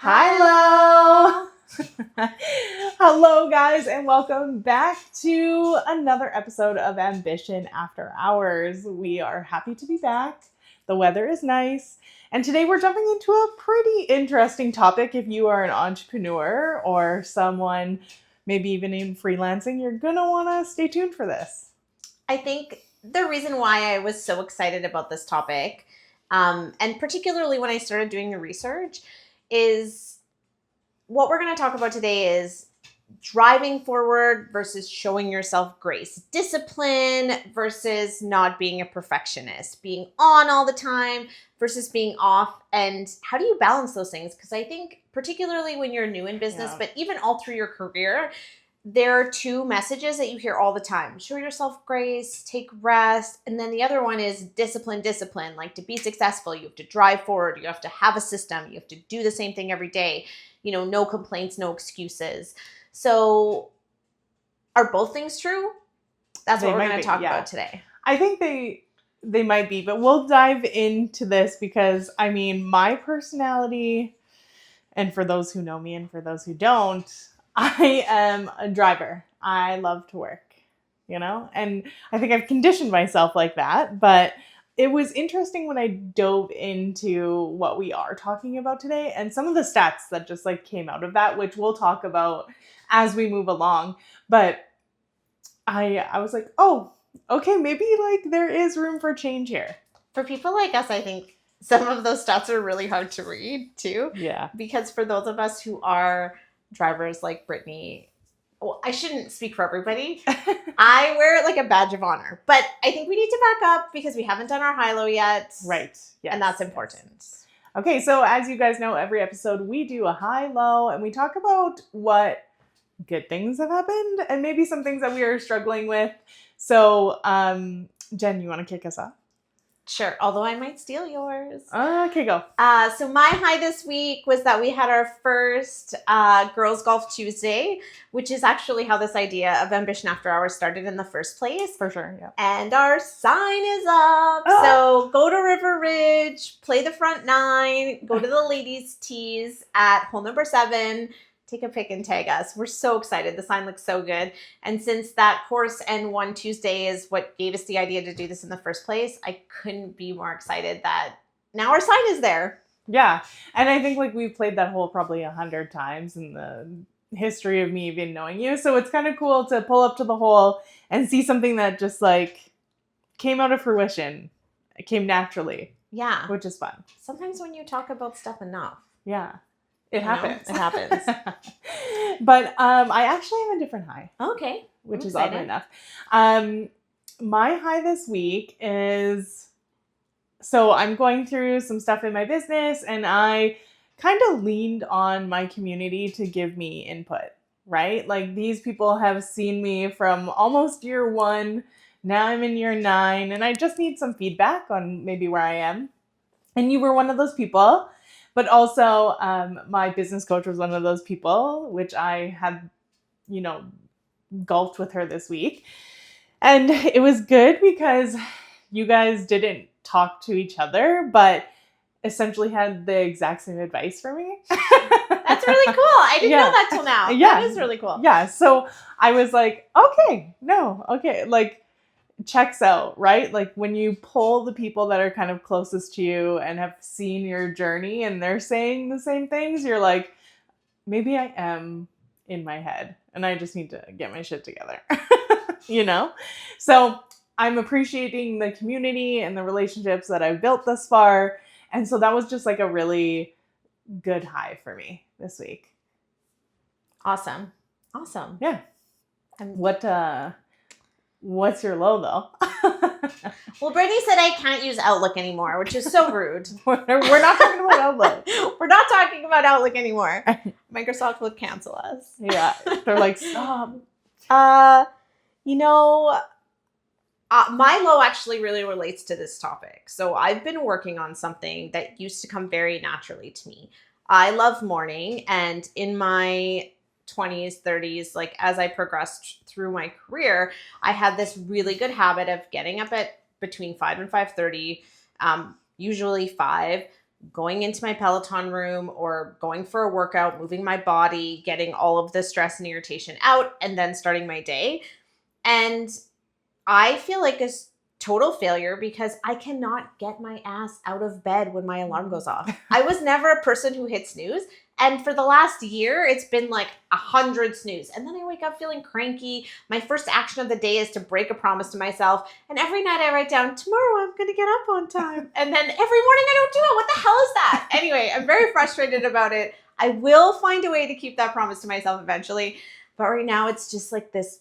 Hello! Hello, guys, and welcome back to another episode of Ambition After Hours. We are happy to be back. The weather is nice. And today we're jumping into a pretty interesting topic. If you are an entrepreneur or someone maybe even in freelancing, you're going to want to stay tuned for this. I think the reason why I was so excited about this topic, and particularly when I started doing the research, is what we're going to talk about today is driving forward versus showing yourself grace, discipline versus not being a perfectionist, being on all the time versus being off, and how do you balance those things? Because I think particularly when you're new in business, but even all through your career, there are two messages that you hear all the time. Show yourself grace, take rest. And then the other one is discipline. Like, to be successful, you have to drive forward. You have to have a system. You have to do the same thing every day. You know, no complaints, no excuses. So are both things true? That's what we're going to talk about today. I think they might be, but we'll dive into this because, I mean, my personality, and for those who know me and for those who don't, I am a driver. I love to work, you know? And I think I've conditioned myself like that. But it was interesting when I dove into what we are talking about today and some of the stats that just like came out of that, which we'll talk about as we move along. But I was like, oh, okay, maybe like there is room for change here. For people like us, I think some of those stats are really hard to read too. Yeah. Because for those of us who are drivers like Brittany, well, I shouldn't speak for everybody. I wear it like a badge of honor, but I think we need to back up because we haven't done our high-low yet. Right. Yes. And that's important. Yes. Okay. So as you guys know, every episode we do a high-low and we talk about what good things have happened and maybe some things that we are struggling with. So, Jen, you want to kick us off? Sure, although I might steal yours. Okay, go. So my high this week was that we had our first Girls Golf Tuesday, which is actually how this idea of Ambition After Hours started in the first place. For sure, yeah. And our sign is up. So go to River Ridge, play the front nine, go to the ladies' tees at hole number 7. Take a pic and tag us. We're so excited. The sign looks so good. And since that course and one Tuesday is what gave us the idea to do this in the first place, I couldn't be more excited that now our sign is there. Yeah. And I think like we've played that hole probably 100 times in the history of me even knowing you. So it's kind of cool to pull up to the hole and see something that just like came out of fruition. It came naturally. Yeah. Which is fun. Sometimes when you talk about stuff enough. Yeah. It happens. It happens. But I actually have a different high. Okay. Which is oddly enough. My high this week is, so I'm going through some stuff in my business and I kind of leaned on my community to give me input, right? Like these people have seen me from almost year 1. Now I'm in year 9 and I just need some feedback on maybe where I am. And you were one of those people. But also, my business coach was one of those people, which I had, you know, golfed with her this week. And it was good because you guys didn't talk to each other, but essentially had the exact same advice for me. That's really cool. I didn't know that till now. Yeah. That is really cool. Yeah. So I was like, okay, like, checks out, right? Like when you pull the people that are kind of closest to you and have seen your journey and they're saying the same things, you're like, maybe I am in my head and I just need to get my shit together, you know? So I'm appreciating the community and the relationships that I've built thus far. And so that was just like a really good high for me this week. Awesome. Yeah. And what's your low, though? Well, Brittany said I can't use Outlook anymore, which is so rude. We're not talking about Outlook. We're not talking about Outlook anymore. Microsoft will cancel us. Yeah. They're like, stop. You know, my low actually really relates to this topic. So I've been working on something that used to come very naturally to me. I love morning, and in my 20s, 30s, like as I progressed through my career, I had this really good habit of getting up at between 5 and 5:30, usually 5, going into my Peloton room or going for a workout, moving my body, getting all of the stress and irritation out, and then starting my day. And I feel like a total failure because I cannot get my ass out of bed when my alarm goes off. I was never a person who hit snooze. And for the last year, it's been like 100 snooze. And then I wake up feeling cranky. My first action of the day is to break a promise to myself. And every night I write down, tomorrow I'm going to get up on time. And then every morning I don't do it. What the hell is that? Anyway, I'm very frustrated about it. I will find a way to keep that promise to myself eventually. But right now it's just like this,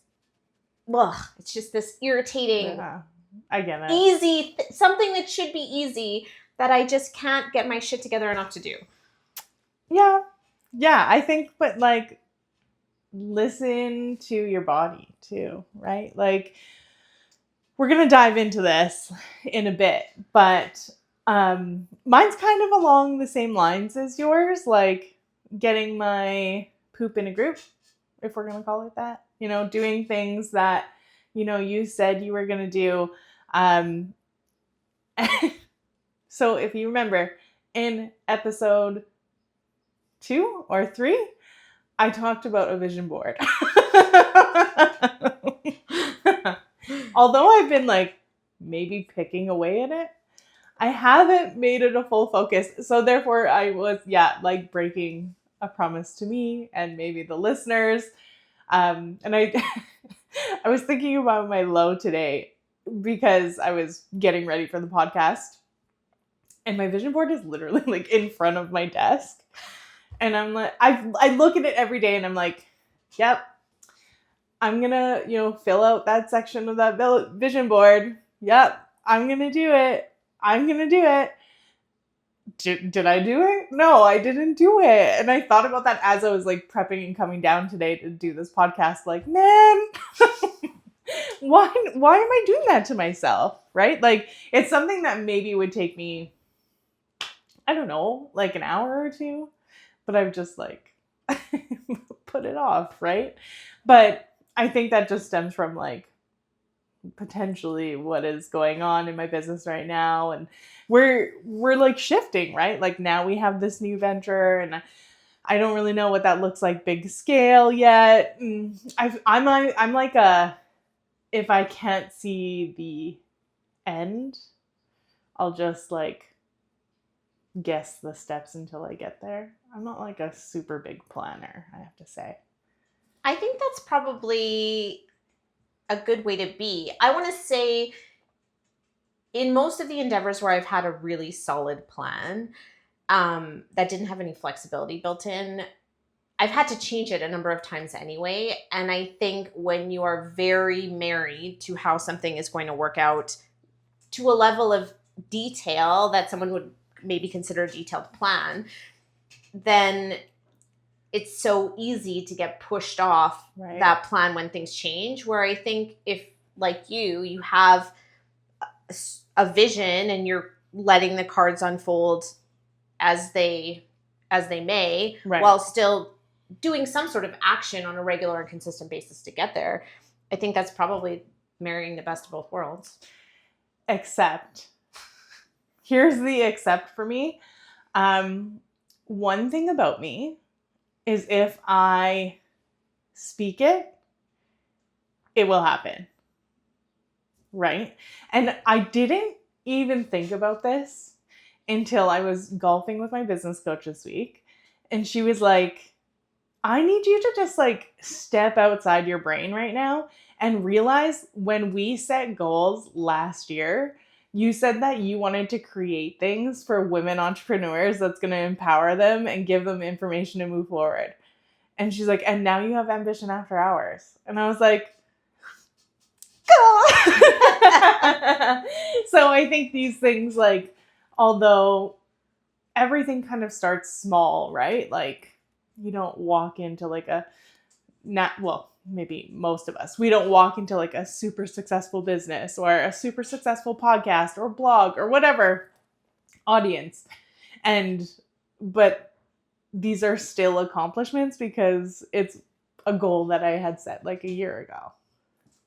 it's just this irritating, Yeah, I get it. easy, something that should be easy that I just can't get my shit together enough to do. Yeah, I think, but like, listen to your body too, right? Like, we're going to dive into this in a bit, but mine's kind of along the same lines as yours, like getting my poop in a group, if we're going to call it that, doing things that, you said you were going to do. So if you remember in episode 2 or 3, I talked about a vision board. Although I've been like maybe picking away at it, I haven't made it a full focus. So therefore I was, like breaking a promise to me and maybe the listeners. And I was thinking about my low today because I was getting ready for the podcast. And my vision board is literally like in front of my desk. And I'm like, I look at it every day and I'm like, yep, I'm going to, fill out that section of that vision board. Yep, I'm going to do it. I'm going to do it. Did I do it? No, I didn't do it. And I thought about that as I was like prepping and coming down today to do this podcast. Like, man, why am I doing that to myself? Right? Like, it's something that maybe would take me, I don't know, like an hour or two. But I've just like put it off, right? But I think that just stems from like potentially what is going on in my business right now. And we're like shifting, right? Like now we have this new venture and I don't really know what that looks like big scale yet. I'm like if I can't see the end, I'll just like guess the steps until I get there. I'm not like a super big planner, I have to say. I think that's probably a good way to be. I want to say in most of the endeavors where I've had a really solid plan that didn't have any flexibility built in, I've had to change it a number of times anyway. And I think when you are very married to how something is going to work out to a level of detail that someone would maybe consider a detailed plan, then it's so easy to get pushed off that plan when things change. Where I think if, like you have a vision and you're letting the cards unfold as they may, while still doing some sort of action on a regular and consistent basis to get there, I think that's probably marrying the best of both worlds. Except, here's the except for me. One thing about me is if I speak it, it will happen. Right? And I didn't even think about this until I was golfing with my business coach this week. And she was like, I need you to just like step outside your brain right now and realize when we set goals last year, you said that you wanted to create things for women entrepreneurs that's going to empower them and give them information to move forward. And she's like, and now you have Ambition After Hours. And I was like, go! So I think these things, like, although everything kind of starts small, right? Like, you don't walk into like maybe most of us, we don't walk into like a super successful business or a super successful podcast or blog or whatever audience. But these are still accomplishments because it's a goal that I had set like a year ago.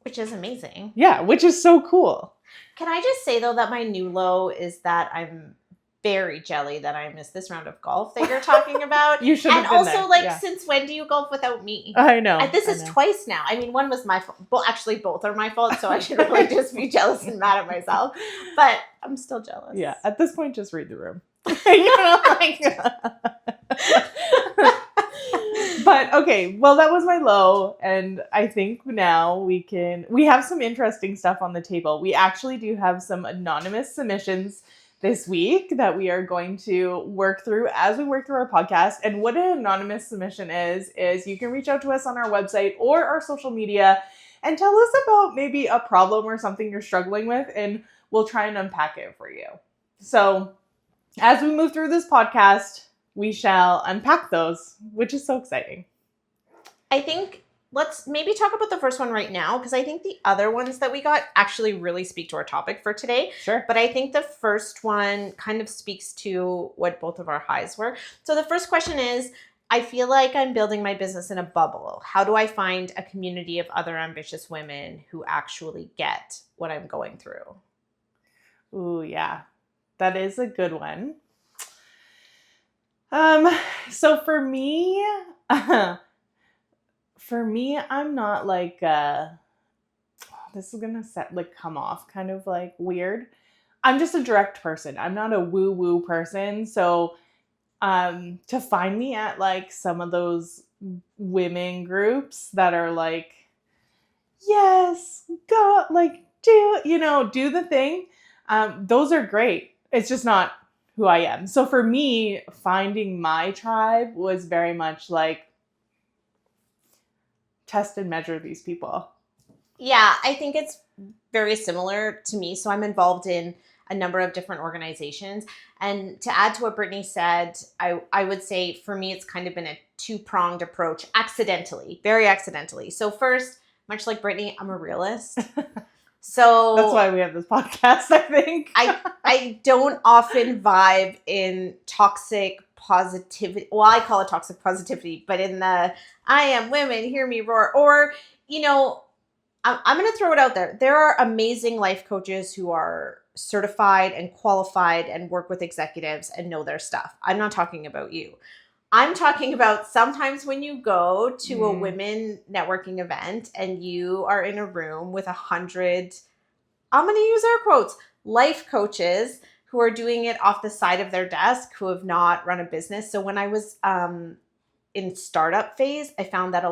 Which is amazing. Yeah, which is so cool. Can I just say though that my new low is that I'm very jelly that I missed this round of golf that you're talking about. You should have And been also, there. like, Yeah. since when do you golf without me? I know. This I is know. twice now. I mean, one was my fault. Well, actually, both are my fault, so I should really just be jealous and mad at myself. But I'm still jealous. Yeah. At this point, just read the room. You know, like. But okay, well, that was my low, and I think now we have some interesting stuff on the table. We actually do have some anonymous submissions this week that we are going to work through as we work through our podcast. And what an anonymous submission is you can reach out to us on our website or our social media and tell us about maybe a problem or something you're struggling with, and we'll try and unpack it for you. So as we move through this podcast, we shall unpack those, which is so exciting. I think let's maybe talk about the first one right now, because I think the other ones that we got actually really speak to our topic for today. Sure. But I think the first one kind of speaks to what both of our highs were. So the first question is, I feel like I'm building my business in a bubble. How do I find a community of other ambitious women who actually get what I'm going through? Ooh, yeah. That is a good one. So for me, I'm not like, this is gonna come off kind of like weird. I'm just a direct person. I'm not a woo-woo person. So, to find me at like some of those women groups that are like, yes, go, like, do the thing. Those are great. It's just not who I am. So for me, finding my tribe was very much like test and measure these people. Yeah, I think it's very similar to me. So I'm involved in a number of different organizations. And to add to what Brittany said, I would say for me, it's kind of been a two-pronged approach, very accidentally. So first, much like Brittany, I'm a realist. So that's why we have this podcast, I think. I don't often vibe in toxic positivity. Well, I call it toxic positivity, but in the I am women, hear me roar. Or, I'm going to throw it out there. There are amazing life coaches who are certified and qualified and work with executives and know their stuff. I'm not talking about you. I'm talking about sometimes when you go to a women networking event and you are in a room with 100, I'm going to use air quotes, life coaches who are doing it off the side of their desk, who have not run a business. So when I was in startup phase, I found that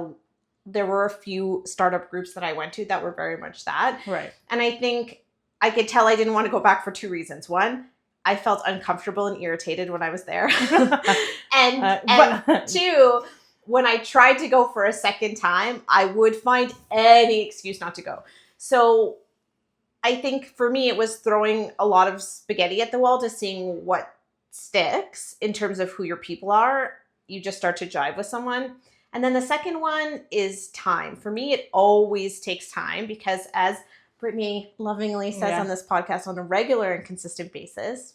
there were a few startup groups that I went to that were very much that. Right. And I think I could tell I didn't want to go back for two reasons. One, I felt uncomfortable and irritated when I was there. and two, when I tried to go for a second time, I would find any excuse not to go. So I think for me, it was throwing a lot of spaghetti at the wall to seeing what sticks in terms of who your people are. You just start to jive with someone. And then the second one is time. For me, it always takes time because, as Brittany lovingly says on this podcast on a regular and consistent basis,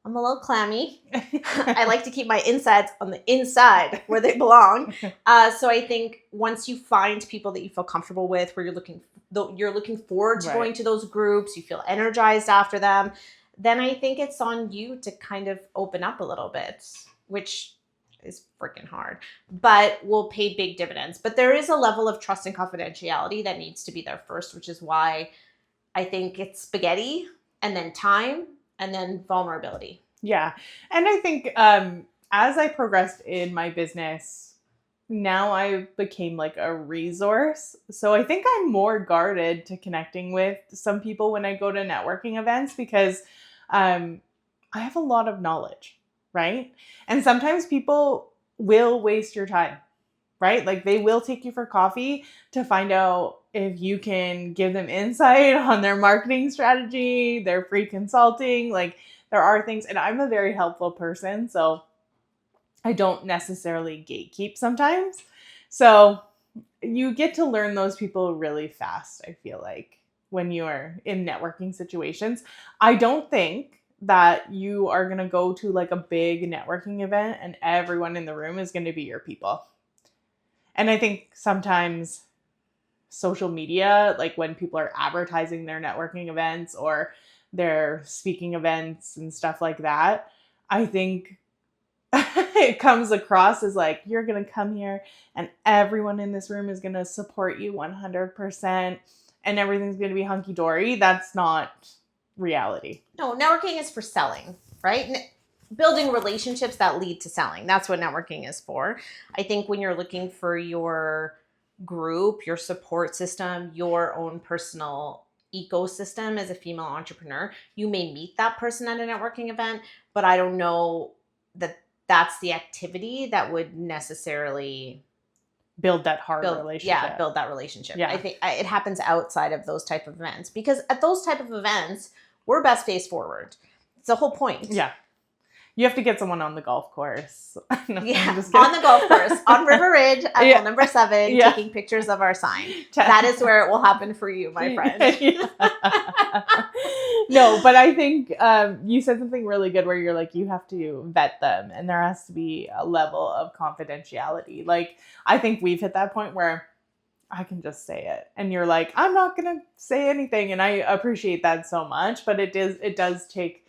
I'm a little clammy. I like to keep my insides on the inside where they belong. So I think once you find people that you feel comfortable with, where you're looking forward to going to those groups, you feel energized after them, then I think it's on you to kind of open up a little bit, which is freaking hard, but will pay big dividends. But there is a level of trust and confidentiality that needs to be there first, which is why I think it's spaghetti and then time and then vulnerability. Yeah. And I think as I progressed in my business, now I became like a resource. So I think I'm more guarded to connecting with some people when I go to networking events because I have a lot of knowledge. Right? And sometimes people will waste your time, right? Like they will take you for coffee to find out if you can give them insight on their marketing strategy, their free consulting. Like there are things, and I'm a very helpful person, so I don't necessarily gatekeep sometimes. So you get to learn those people really fast, I feel like, when you are in networking situations. I don't think that you are going to go to like a big networking event and everyone in the room is going to be your people. And I think sometimes social media, like when people are advertising their networking events or their speaking events and stuff like that, I think it comes across as like, you're going to come here and everyone in this room is going to support you 100% and everything's going to be hunky-dory. That's not reality. No, networking is for selling, right? Building relationships that lead to selling. That's what networking is for. I think when you're looking for your group, your support system, your own personal ecosystem as a female entrepreneur, you may meet that person at a networking event, but I don't know that that's the activity that would necessarily build that relationship. Yeah, build that relationship. Yeah. I think it happens outside of those type of events, because at those type of events, we're best face forward. It's the whole point. Yeah. You have to get someone on the golf course. No, yeah, on the golf course, on River Ridge, at hole number 7, taking pictures of our sign. That is where it will happen for you, my friend. No, but I think you said something really good where you're like, you have to vet them and there has to be a level of confidentiality. Like, I think we've hit that point where I can just say it. And you're like, I'm not going to say anything. And I appreciate that so much, but it does take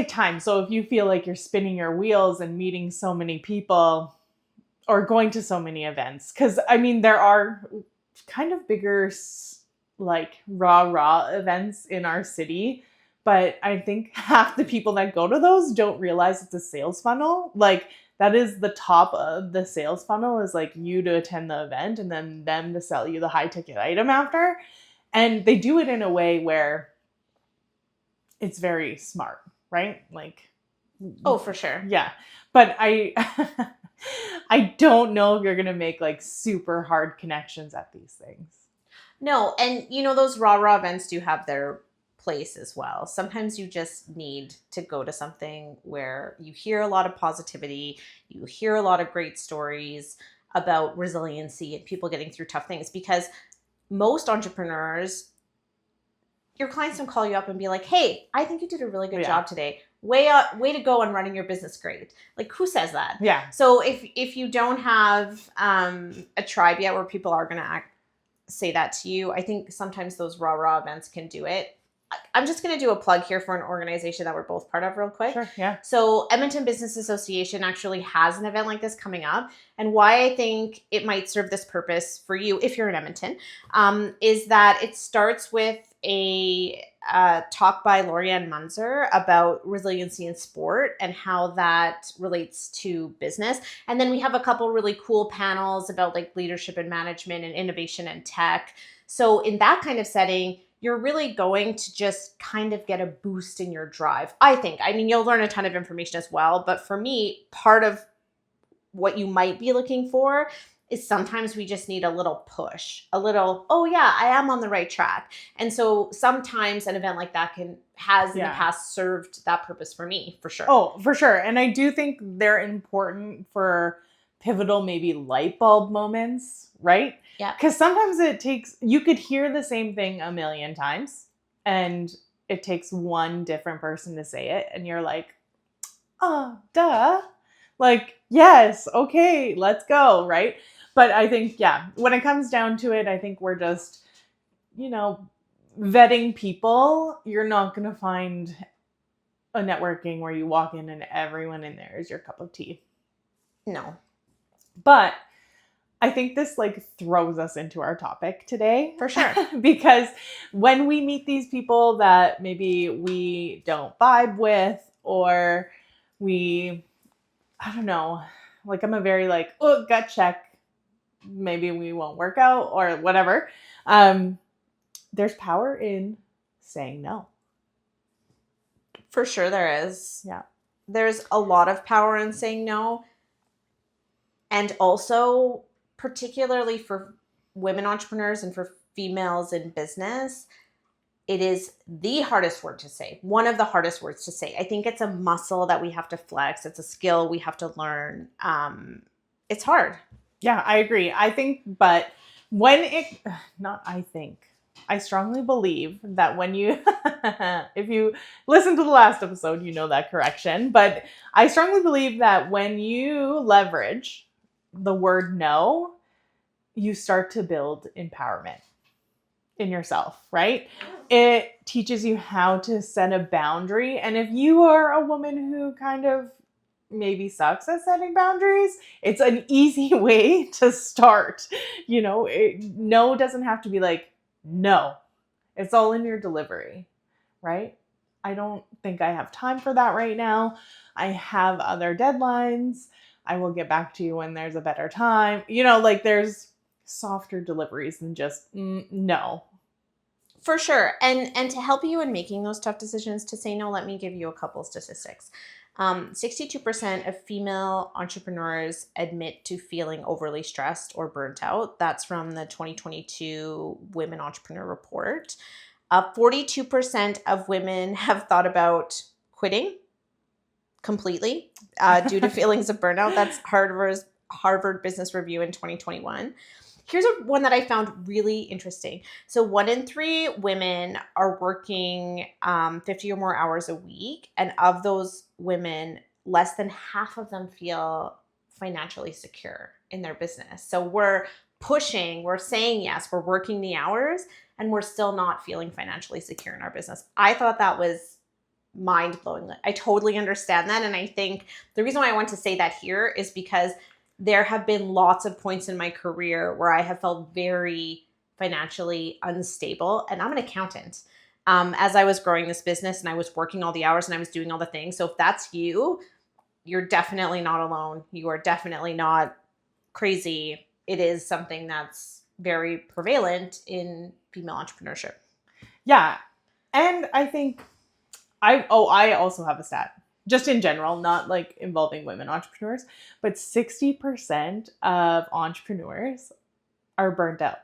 time. So if you feel like you're spinning your wheels and meeting so many people or going to so many events, because I mean, there are kind of bigger, like rah events in our city, but I think half the people that go to those don't realize it's a sales funnel. Like, that is the top of the sales funnel, is like you to attend the event and then them to sell you the high ticket item after. And they do it in a way where it's very smart, right? Like, oh, for sure. Yeah. But I don't know if you're going to make like super hard connections at these things. No. And those rah events do have their place as well. Sometimes you just need to go to something where you hear a lot of positivity, you hear a lot of great stories about resiliency and people getting through tough things, because most entrepreneurs, your clients don't call you up and be like, hey, I think you did a really good job today. Way to go on running your business great. Like, who says that? Yeah. So if you don't have a tribe yet where people are going to say that to you, I think sometimes those rah events can do it. I'm just going to do a plug here for an organization that we're both part of real quick. Sure, yeah. So Edmonton Business Association actually has an event like this coming up. And why I think it might serve this purpose for you if you're in Edmonton is that it starts with a talk by Lorianne Munzer about resiliency in sport and how that relates to business. And then we have a couple really cool panels about like leadership and management and innovation and tech. So in that kind of setting, you're really going to just kind of get a boost in your drive, I think. I mean, you'll learn a ton of information as well. But for me, part of what you might be looking for is sometimes we just need a little push, a little, oh yeah, I am on the right track. And so sometimes an event like that has in the past served that purpose for me, for sure. Oh, for sure. And I do think they're important for pivotal, maybe light bulb moments, right? Yeah. Because sometimes you could hear the same thing a million times and it takes one different person to say it. And you're like, oh, duh. Like, yes, okay, let's go, right? But I think, when it comes down to it, I think we're just, vetting people. You're not going to find a networking where you walk in and everyone in there is your cup of tea. No. But I think this like throws us into our topic today. For sure. Because when we meet these people that maybe we don't vibe with, or I don't know, like I'm a very like, oh, gut check, maybe we won't work out or whatever. There's power in saying no. For sure there is. Yeah. There's a lot of power in saying no. And also, particularly for women entrepreneurs and for females in business, it is the hardest word to say. One of the hardest words to say. I think it's a muscle that we have to flex. It's a skill we have to learn. It's hard. Yeah, I agree. I think, but I strongly believe that when you, if you listen to the last episode, you know that correction, but I strongly believe that when you leverage the word no, you start to build empowerment. in yourself, right? It teaches you how to set a boundary. And if you are a woman who kind of maybe sucks at setting boundaries, it's an easy way to start. No doesn't have to be like, no. It's all in your delivery, right? I don't think I have time for that right now. I have other deadlines. I will get back to you when there's a better time. There's softer deliveries than just no. For sure. And to help you in making those tough decisions to say no, let me give you a couple statistics. 62% of female entrepreneurs admit to feeling overly stressed or burnt out. That's from the 2022 Women Entrepreneur Report. 42% of women have thought about quitting completely due to feelings of burnout. That's Harvard Business Review in 2021. Here's one that I found really interesting. So 1 in 3 women are working 50 or more hours a week. And of those women, less than half of them feel financially secure in their business. So we're pushing, we're saying yes, we're working the hours, and we're still not feeling financially secure in our business. I thought that was mind-blowing. I totally understand that. And I think the reason why I want to say that here is because there have been lots of points in my career where I have felt very financially unstable. And I'm an accountant. As I was growing this business and I was working all the hours and I was doing all the things. So if that's you, you're definitely not alone. You are definitely not crazy. It is something that's very prevalent in female entrepreneurship. Yeah. And I think I also have a stat. Just in general, not like involving women entrepreneurs, but 60% of entrepreneurs are burnt out.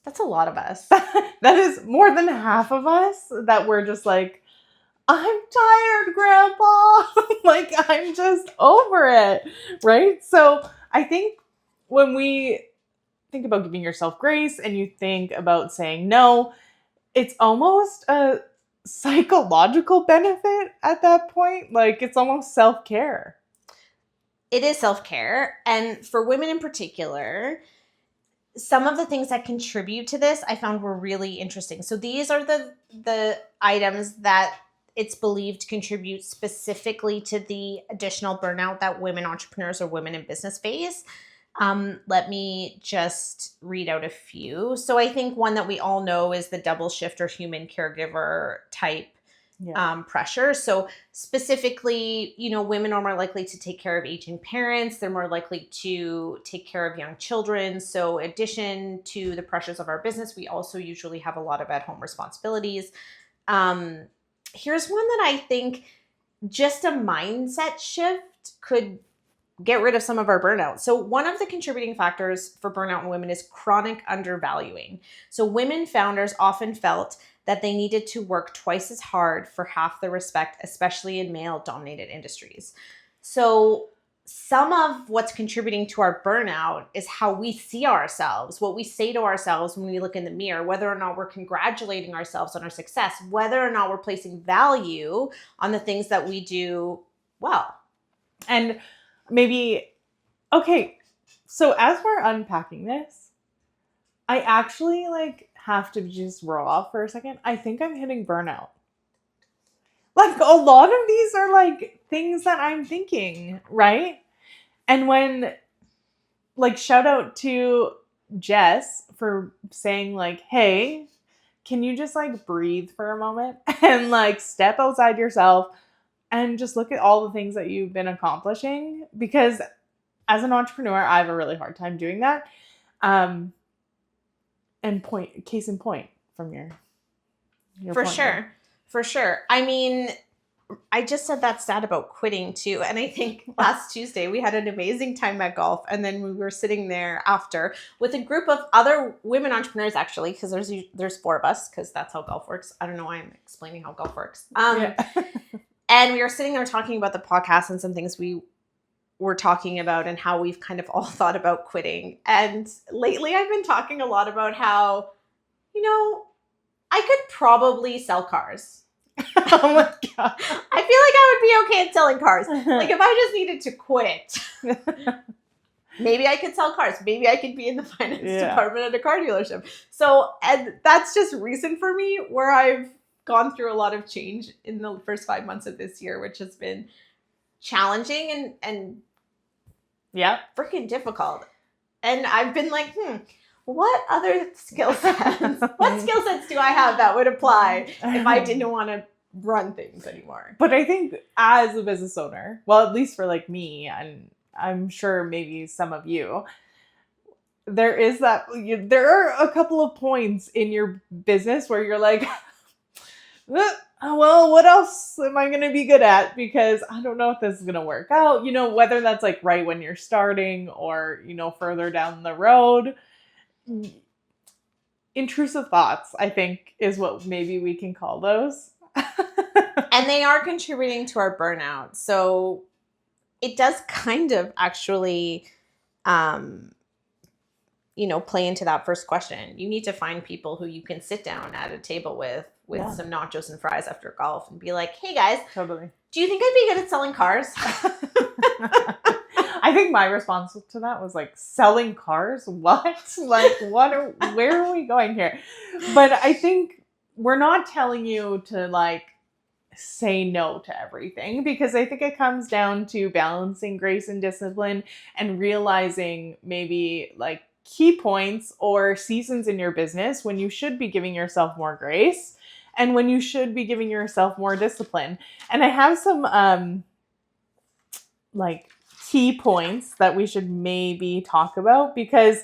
That's a lot of us. That is more than half of us that we're just like, I'm tired, Grandpa. Like, I'm just over it, right? So I think when we think about giving yourself grace and you think about saying no, it's almost a psychological benefit at that point. Like, it's almost self-care. It is self-care. And for women in particular, some of the things that contribute to this I found were really interesting. So these are the items that it's believed contribute specifically to the additional burnout that women entrepreneurs or women in business face. Let me just read out a few. So I think one that we all know is the double shift or human caregiver type pressure. So specifically, women are more likely to take care of aging parents. They're more likely to take care of young children. So in addition to the pressures of our business, we also usually have a lot of at-home responsibilities. Here's one that I think just a mindset shift could get rid of some of our burnout. So one of the contributing factors for burnout in women is chronic undervaluing. So women founders often felt that they needed to work twice as hard for half the respect, especially in male-dominated industries. So some of what's contributing to our burnout is how we see ourselves, what we say to ourselves when we look in the mirror, whether or not we're congratulating ourselves on our success, whether or not we're placing value on the things that we do well. And maybe, okay, so as we're unpacking this, I actually have to just roll off for a second. I think I'm hitting burnout. Like, a lot of these are things that I'm thinking, right? And when, shout out to Jess for saying hey, can you just breathe for a moment and step outside yourself and just look at all the things that you've been accomplishing? Because as an entrepreneur, I have a really hard time doing that. And case in point from your For point sure. there. For sure. I mean, I just said that stat about quitting too. And I think last Tuesday we had an amazing time at golf. And then we were sitting there after with a group of other women entrepreneurs, actually, because there's 4 of us, because that's how golf works. I don't know why I'm explaining how golf works. And we were sitting there talking about the podcast and some things we were talking about and how we've kind of all thought about quitting. And lately I've been talking a lot about how, I could probably sell cars. Oh my God. I feel like I would be okay at selling cars. If I just needed to quit. Maybe I could sell cars. Maybe I could be in the finance department at a car dealership. So, and that's just recent for me, where I've gone through a lot of change in the first 5 months of this year, which has been challenging and freaking difficult. And I've been like, what other skill sets? What skill sets do I have that would apply if I didn't want to run things anymore? But I think as a business owner, well, at least for like me, and I'm sure maybe some of you, there are a couple of points in your business where you're like, well, what else am I going to be good at? Because I don't know if this is going to work out, whether that's like right when you're starting or, further down the road. Intrusive thoughts, I think, is what maybe we can call those. And they are contributing to our burnout. So it does kind of actually, play into that first question. You need to find people who you can sit down at a table with some nachos and fries after golf and be like, hey guys, totally. Do you think I'd be good at selling cars? I think my response to that was like, selling cars? What? Like, where are we going here? But I think we're not telling you to like say no to everything, because I think it comes down to balancing grace and discipline and realizing maybe like key points or seasons in your business when you should be giving yourself more grace and when you should be giving yourself more discipline. And I have some like key points that we should maybe talk about, because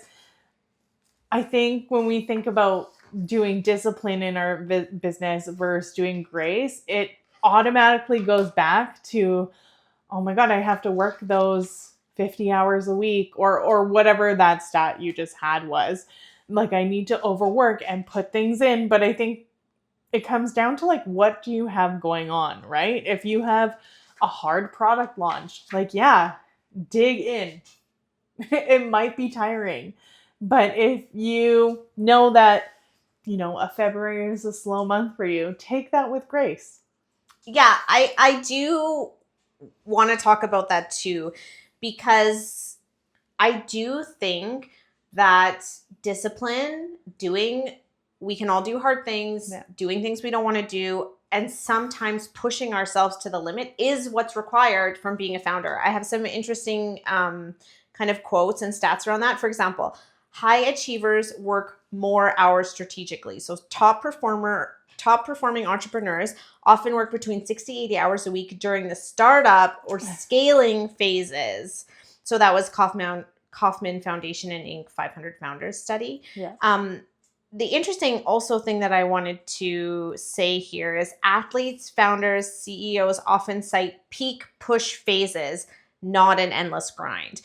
I think when we think about doing discipline in our business versus doing grace, it automatically goes back to, oh my God, I have to work those 50 hours a week or whatever that stat you just had was. Like, I need to overwork and put things in. But I think it comes down to like, what do you have going on, right? If you have a hard product launch, like, dig in. It might be tiring. But if you know that, a February is a slow month for you, take that with grace. Yeah, I do want to talk about that too, because I do think that discipline, we can all do hard things, doing things we don't want to do, and sometimes pushing ourselves to the limit is what's required from being a founder. I have some interesting kind of quotes and stats around that. For example, high achievers work more hours strategically. So top performing entrepreneurs often work between 60 to 80 hours a week during the startup or scaling phases. So that was Kaufman Foundation and Inc. 500 Founders study. Yeah. The interesting also thing that I wanted to say here is athletes, founders, CEOs often cite peak push phases, not an endless grind.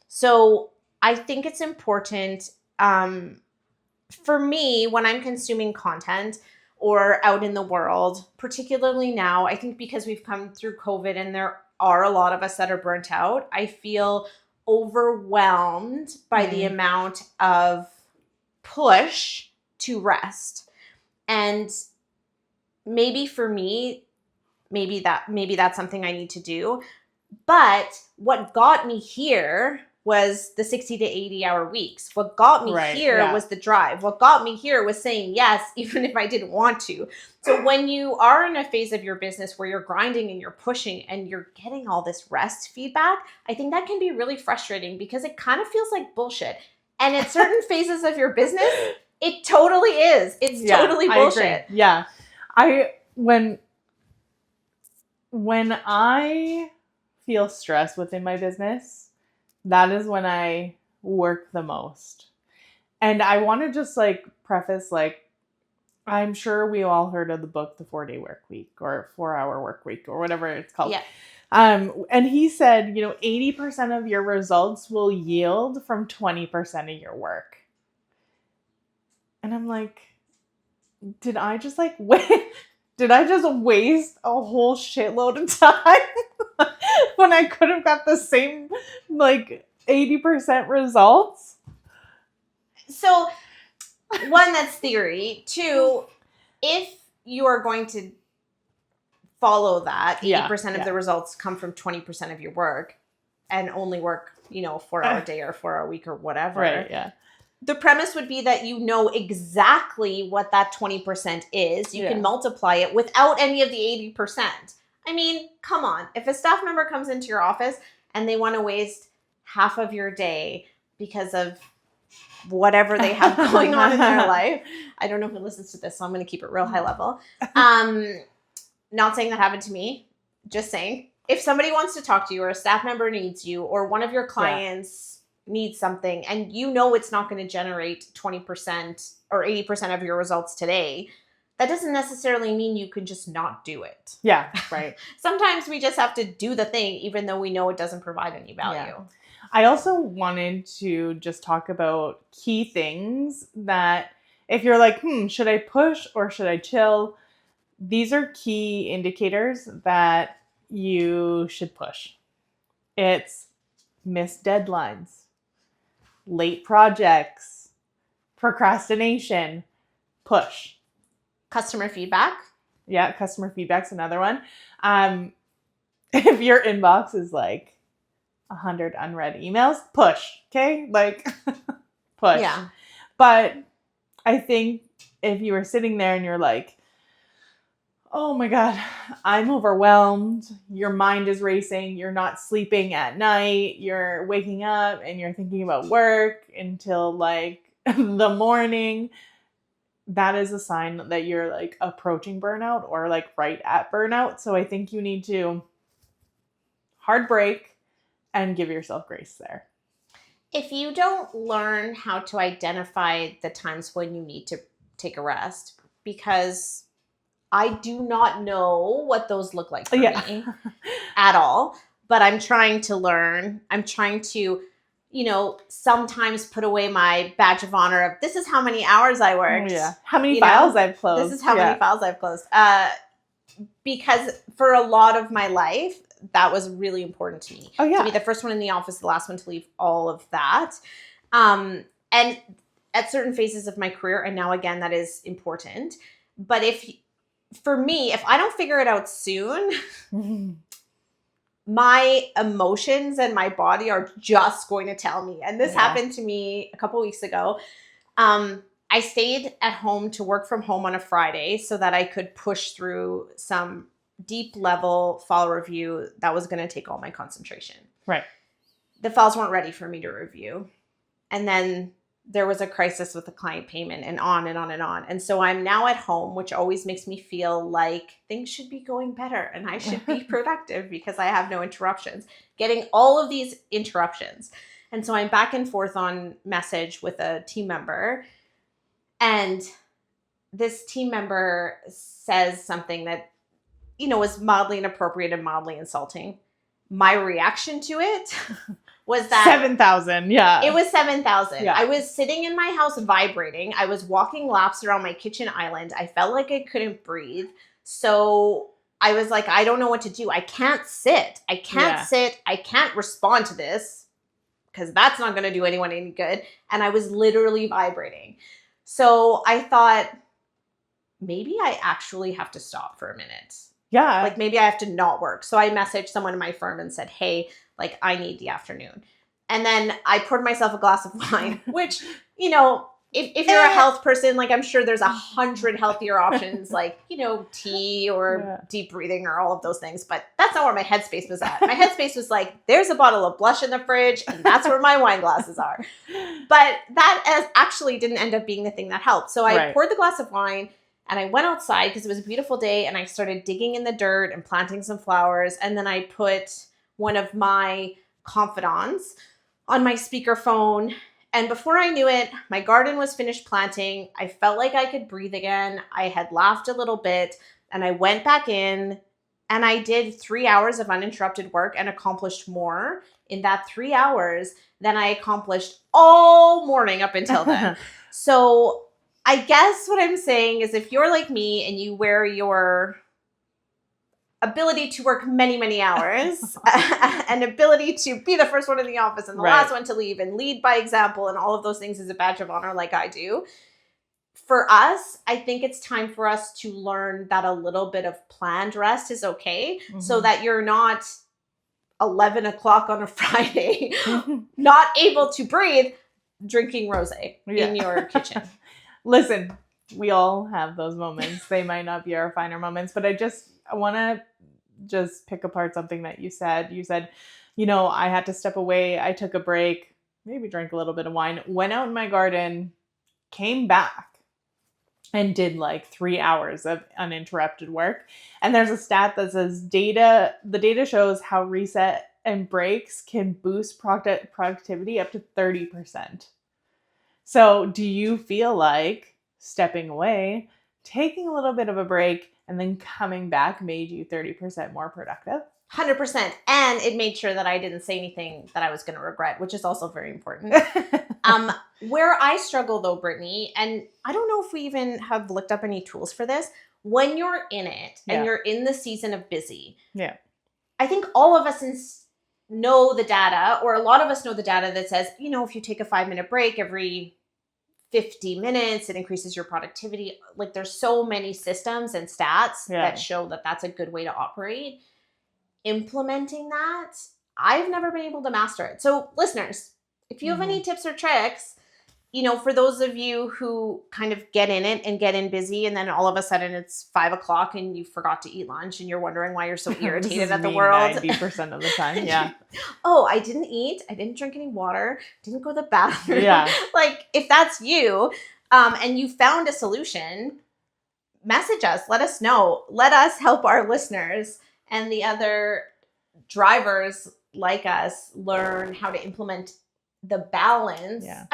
So I think it's important for me when I'm consuming content or out in the world, particularly now, I think because we've come through COVID and there are a lot of us that are burnt out, I feel overwhelmed by the amount of push to rest. And maybe for me, maybe that's something I need to do. But what got me here was the 60 to 80 hour weeks. What got me here was the drive. What got me here was saying yes, even if I didn't want to. So when you are in a phase of your business where you're grinding and you're pushing and you're getting all this rest feedback, I think that can be really frustrating because it kind of feels like bullshit. And at certain phases of your business, it totally is. It's totally bullshit. Yeah. When I feel stress within my business, that is when I work the most. And I want to just like preface, like, I'm sure we all heard of the book, The 4-Day Work Week or 4-Hour Work Week or whatever it's called. Yeah. And he said, 80% of your results will yield from 20% of your work. And I'm like, did I just waste a whole shitload of time when I could have got the same, 80% results? So, one, that's theory. Two, if you are going to follow that, 80% of the results come from 20% of your work, and only work, 4-hour day or 4-hour week or whatever. Right, yeah. The premise would be that you know exactly what that 20% is. You can multiply it without any of the 80%. I mean, come on. If a staff member comes into your office and they want to waste half of your day because of whatever they have going on in their life. I don't know who listens to this, so I'm going to keep it real high level. Not saying that happened to me. Just saying. If somebody wants to talk to you or a staff member needs you or one of your clients needs something and you know it's not going to generate 20% or 80% of your results today, that doesn't necessarily mean you can just not do it. Yeah, right. Sometimes we just have to do the thing even though we know it doesn't provide any value. Yeah. I also wanted to just talk about key things that if you're like, should I push or should I chill? These are key indicators that you should push. It's missed deadlines, late projects, procrastination, push. Customer feedback. Yeah, customer feedback's another one. If your inbox is like 100 unread emails, push. Okay? Like, push. Yeah. But I think if you were sitting there and you're like, oh my God, I'm overwhelmed. Your mind is racing. You're not sleeping at night. You're waking up and you're thinking about work until like the morning. That is a sign that you're like approaching burnout or like right at burnout. So I think you need to hard break and give yourself grace there. If you don't learn how to identify the times when you need to take a rest, because I do not know what those look like for me at all, but I'm trying to learn. I'm trying to, sometimes put away my badge of honor of this is how many hours I worked. Yeah. How many files I've closed. This is how many files I've closed. Because for a lot of my life, that was really important to me. Oh, yeah. To be the first one in the office, the last one to leave, all of that. And at certain phases of my career, and now again, that is important. But for me, if I don't figure it out soon, my emotions and my body are just going to tell me. And this happened to me a couple weeks ago. I stayed at home to work from home on a Friday so that I could push through some deep level file review that was going to take all my concentration. Right. The files weren't ready for me to review. And then there was a crisis with the client payment and on and on and on. And so I'm now at home, which always makes me feel like things should be going better and I should be productive because I have no interruptions, getting all of these interruptions. And so I'm back and forth on message with a team member. And this team member says something that, was mildly inappropriate and mildly insulting. My reaction to it was that 7,000. Yeah. It was 7,000. Yeah. I was sitting in my house vibrating. I was walking laps around my kitchen island. I felt like I couldn't breathe. So I was like, I don't know what to do. I can't sit. I can't respond to this because that's not going to do anyone any good. And I was literally vibrating. So I thought, maybe I actually have to stop for a minute. Yeah. Like maybe I have to not work. So I messaged someone in my firm and said, hey, like I need the afternoon. And then I poured myself a glass of wine, which, if you're a health person, like I'm sure there's 100 healthier options like, tea or deep breathing or all of those things. But that's not where my headspace was at. My headspace was like, there's a bottle of blush in the fridge and that's where my wine glasses are. But that actually didn't end up being the thing that helped. So I poured the glass of wine and I went outside because it was a beautiful day and I started digging in the dirt and planting some flowers. And then I put one of my confidants on my speakerphone. And before I knew it, my garden was finished planting. I felt like I could breathe again. I had laughed a little bit and I went back in and I did 3 hours of uninterrupted work and accomplished more in that 3 hours than I accomplished all morning up until then. So I guess what I'm saying is if you're like me and you wear your ability to work many, many hours and ability to be the first one in the office and the last one to leave and lead by example and all of those things is a badge of honor like I do. For us, I think it's time for us to learn that a little bit of planned rest is okay so that you're not 11 o'clock on a Friday, not able to breathe, drinking rosé in your kitchen. Listen, we all have those moments. They might not be our finer moments, but I want to just pick apart something that you said. You said, I had to step away. I took a break, maybe drank a little bit of wine, went out in my garden, came back, and did like 3 hours of uninterrupted work. And there's a stat that says the data shows how reset and breaks can boost productivity up to 30%. So do you feel like stepping away, taking a little bit of a break, and then coming back made you 30% more productive? 100%. And it made sure that I didn't say anything that I was going to regret, which is also very important. Where I struggle though, Brittany, and I don't know if we even have looked up any tools for this, when you're in it and you're in the season of busy, I think all of us know the data, or a lot of us know the data that says, if you take a 5-minute break every 50 minutes, it increases your productivity. Like there's so many systems and stats that show that that's a good way to operate. Implementing that, I've never been able to master it. So listeners, if you have any tips or tricks, for those of you who kind of get in it and get in busy, and then all of a sudden it's 5 o'clock and you forgot to eat lunch and you're wondering why you're so irritated at the world. 90% of the time, yeah. Oh, I didn't eat. I didn't drink any water. Didn't go to the bathroom. Yeah. Like if that's you, and you found a solution, message us. Let us know. Let us help our listeners and the other drivers like us learn how to implement the balance. Yeah.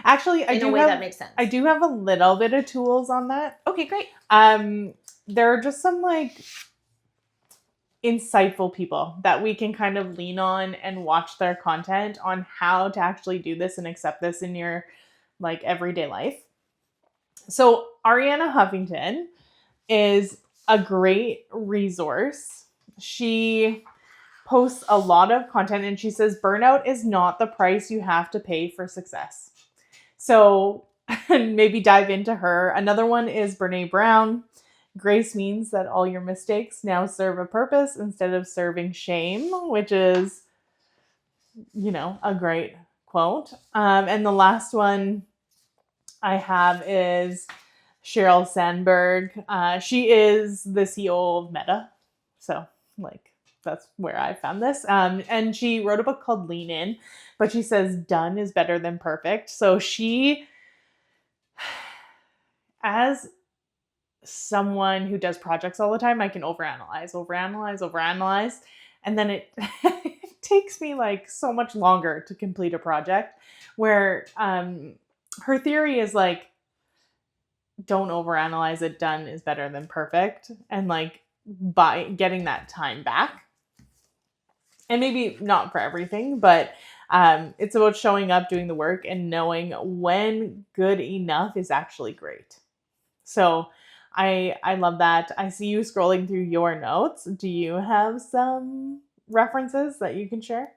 Actually, that makes sense. I do have a little bit of tools on that. Okay, great. There are just some like insightful people that we can kind of lean on and watch their content on how to actually do this and accept this in your like everyday life. So Arianna Huffington is a great resource. She posts a lot of content and she says burnout is not the price you have to pay for success. So maybe dive into her. Another one is Brené Brown. Grace means that all your mistakes now serve a purpose instead of serving shame, which is, a great quote. And the last one I have is Sheryl Sandberg. She is the CEO of Meta. So that's where I found this. And she wrote a book called Lean In, but she says done is better than perfect. So she, as someone who does projects all the time, I can overanalyze. And then it takes me like so much longer to complete a project, where her theory is like, don't overanalyze it. Done is better than perfect. And like by getting that time back. And maybe not for everything, but it's about showing up, doing the work, and knowing when good enough is actually great. So I love that. I see you scrolling through your notes. Do you have some references that you can share?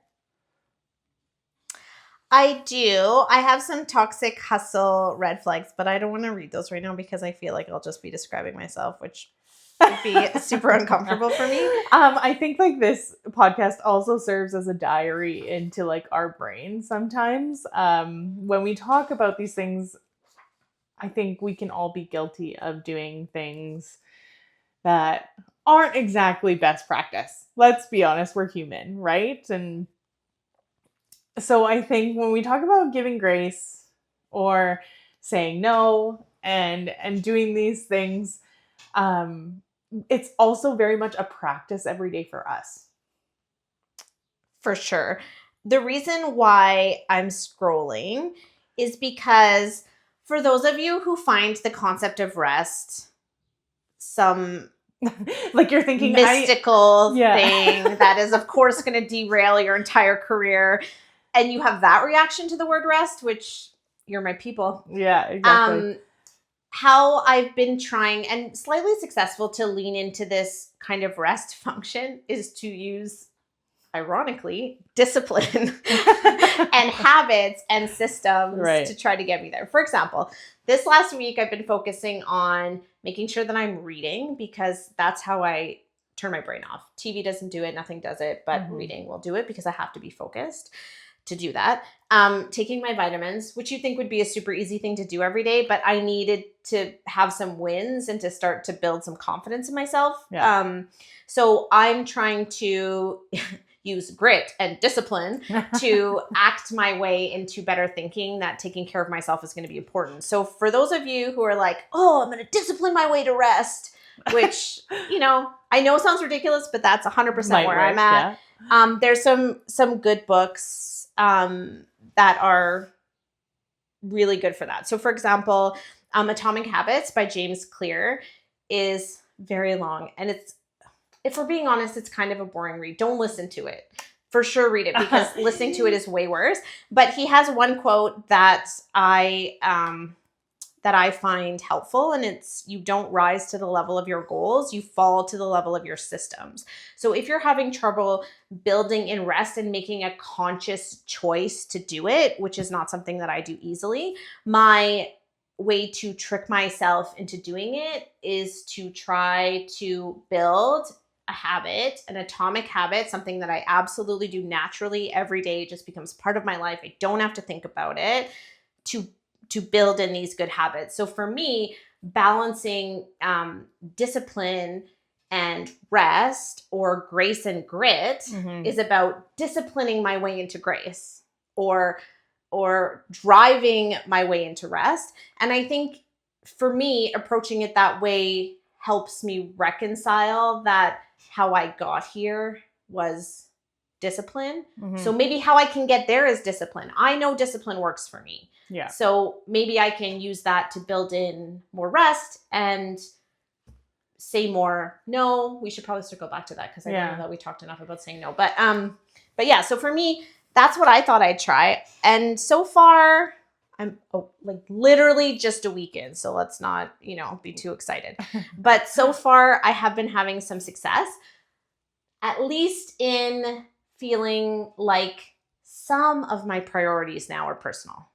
I do. I have some toxic hustle red flags, but I don't want to read those right now because I feel like I'll just be describing myself, which would be super uncomfortable for me. I think like this podcast also serves as a diary into like our brain sometimes. When we talk about these things, I think we can all be guilty of doing things that aren't exactly best practice. Let's be honest, we're human, right? And so I think when we talk about giving grace or saying no and doing these things, it's also very much a practice every day for us. For sure. The reason why I'm scrolling is because for those of you who find the concept of rest some like you're thinking mystical thing that is of course going to derail your entire career, and you have that reaction to the word rest, which you're my people. Yeah, exactly. How I've been trying, and slightly successful, to lean into this kind of rest function is to use, ironically, discipline and habits and systems to try to get me there. For example, this last week I've been focusing on making sure that I'm reading, because that's how I turn my brain off. TV doesn't do it. Nothing does it, but reading will do it because I have to be focused to do that. Taking my vitamins, which you think would be a super easy thing to do every day, but I needed to have some wins and to start to build some confidence in myself. Yeah. So I'm trying to use grit and discipline to act my way into better thinking that taking care of myself is going to be important. So for those of you who are like, oh, I'm going to discipline my way to rest, which, I know sounds ridiculous, but that's 100% where I'm at. Yeah. There's some good books that are really good for that. So for example, Atomic Habits by James Clear is very long. And if we're being honest, it's kind of a boring read. Don't listen to it. For sure read it because listening to it is way worse. But he has one quote that I find helpful, and it's, you don't rise to the level of your goals, you fall to the level of your systems. So if you're having trouble building in rest and making a conscious choice to do it, which is not something that I do easily, my way to trick myself into doing it is to try to build a habit, an atomic habit, something that I absolutely do naturally every day. It just becomes part of my life. I don't have to think about it to build in these good habits. So for me, balancing discipline and rest, or grace and grit, is about disciplining my way into grace, or driving my way into rest. And I think for me, approaching it that way helps me reconcile that how I got here was discipline. So maybe how I can get there is discipline. I know discipline works for me. Yeah. So maybe I can use that to build in more rest and say more no. We should probably circle back to that because I don't know that we talked enough about saying no. But yeah, so for me, that's what I thought I'd try. And so far, I'm like literally just a week in. So let's not, be too excited. But so far, I have been having some success, at least in feeling like some of my priorities now are personal.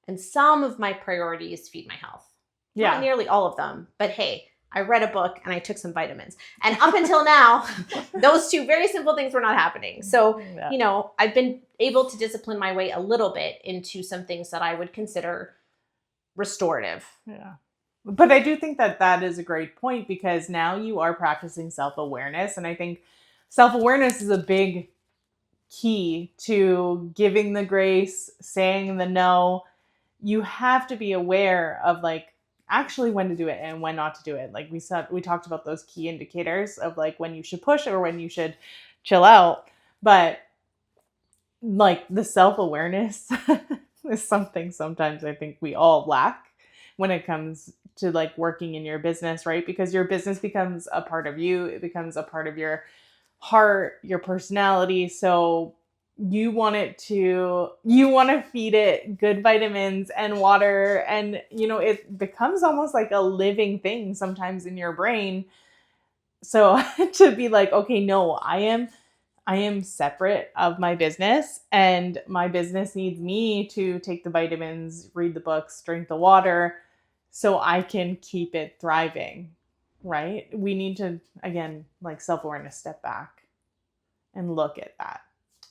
And some of my priorities feed my health. Yeah. Not nearly all of them, but hey, I read a book and I took some vitamins. And up until now, those two very simple things were not happening. So, I've been able to discipline my way a little bit into some things that I would consider restorative. Yeah. But I do think that is a great point, because now you are practicing self-awareness. And I think self-awareness is a big key to giving the grace, saying the no. You have to be aware of actually when to do it and when not to do it. Like we talked about those key indicators of when you should push or when you should chill out. But the self-awareness is something sometimes I think we all lack when it comes to working in your business, right? Because your business becomes a part of you. It becomes a part of your heart, your personality. So you want to feed it good vitamins and water, and it becomes almost like a living thing sometimes in your brain. So to be okay, no, I am separate of my business, and my business needs me to take the vitamins, read the books, drink the water, so I can keep it thriving, right? We need to, again, self-awareness, step back and look at that.